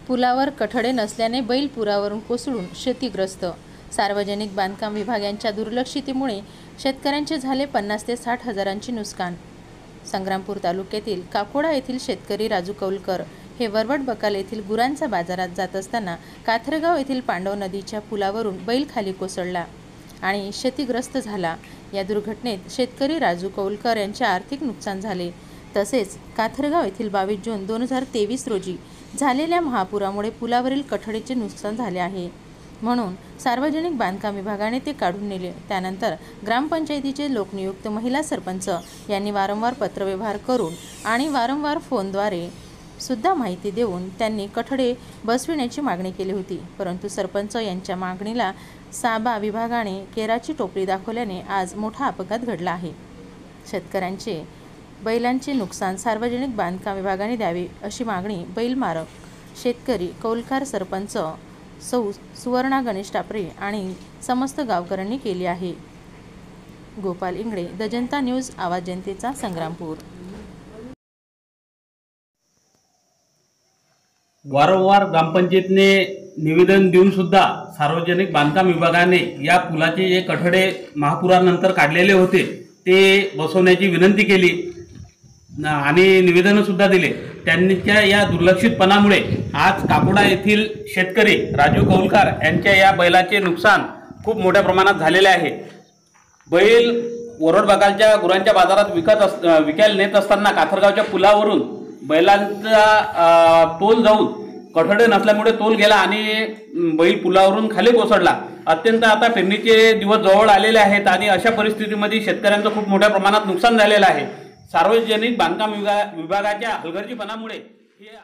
पुलावर कठडे नसल्याने बैल पुलावरून कोसळून क्षतिग्रस्त। सार्वजनिक बांधकाम विभाग यांच्या दुर्लक्षितेमुळे शेतकऱ्यांचे झाले 50 ते 60 हजारांचे नुकसान। संग्रामपूर तालुक्यातील काकोडा येथील शेतकरी राजू कौलकर हे वरवड बकाल येथील गुरांचा बाजारात जात असताना काथरगाव येथील पांडव नदीच्या पुलावरून बैल खाली कोसळला आणि क्षतिग्रस्त झाला। या दुर्घटनेत शेतकरी राजू कौलकर यांचे आर्थिक नुकसान झाले। तसेच काथरगाव येथील 22 जून 2023 रोजी झालेल्या महापुरामुळे पुलावरील कठडीचे नुकसान झाले आहे, म्हणून सार्वजनिक बांधकाम विभागाने ते काढून नेले। त्यानंतर ग्रामपंचायतीचे लोकनियुक्त महिला सरपंच यांनी वारंवार पत्रव्यवहार करून आणि वारंवार फोनद्वारे सुद्धा माहिती देऊन त्यांनी कठडे बसविण्याची मागणी केली होती, परंतु सरपंच यांच्या मागणीला साबा विभागाने केराची टोपली दाखवल्याने आज मोठा अपघात घडला आहे। शेतकऱ्यांचे बैलांचे नुकसान सार्वजनिक बांधकाम विभागाने द्यावे अशी मागणी बैलमालक शेतकरी कौलकर, सरपंच सौ सुवर्णा गणेश टापरे आणि समस्त गावकऱ्यांनी केली आहे। गोपाल इंगळे, द जनता न्यूज, आवाज जनतेचा, संग्रामपूर। वारंवार ग्रामपंचायतीने निवेदन देऊन सुद्धा सार्वजनिक बांधकाम विभागाने या पुलाचे जे कठडे महापुरानंतर काढलेले होते ते बसवण्याची विनंती केली आणि निवेदन सुद्धा दिले। त्यांच्या या दुर्लक्षितपणामुळे आज काकोडा येथील शेतकरी राजू कौलकर यांच्या या बैलाचे नुकसान खूप मोठ्या प्रमाणात झालेले आहे। बैल वरवड बकालच्या गुरांच्या बाजारात विकायला नेत असताना काथरगावच्या पुलावरून बैलांचा तोल जाऊन कठडे नसल्यामुळे तोल गेला आणि बैल पुलावरून खाली कोसळला। अत्यंत आता पेरणीचे दिवस जवळ आलेले आहेत आणि अशा परिस्थितीमध्ये शेतकऱ्यांचं खूप मोठ्या प्रमाणात नुकसान झालेलं आहे। सार्वजनिक बांधकाम विभागाच्या हलगर्जीपणामुळे हे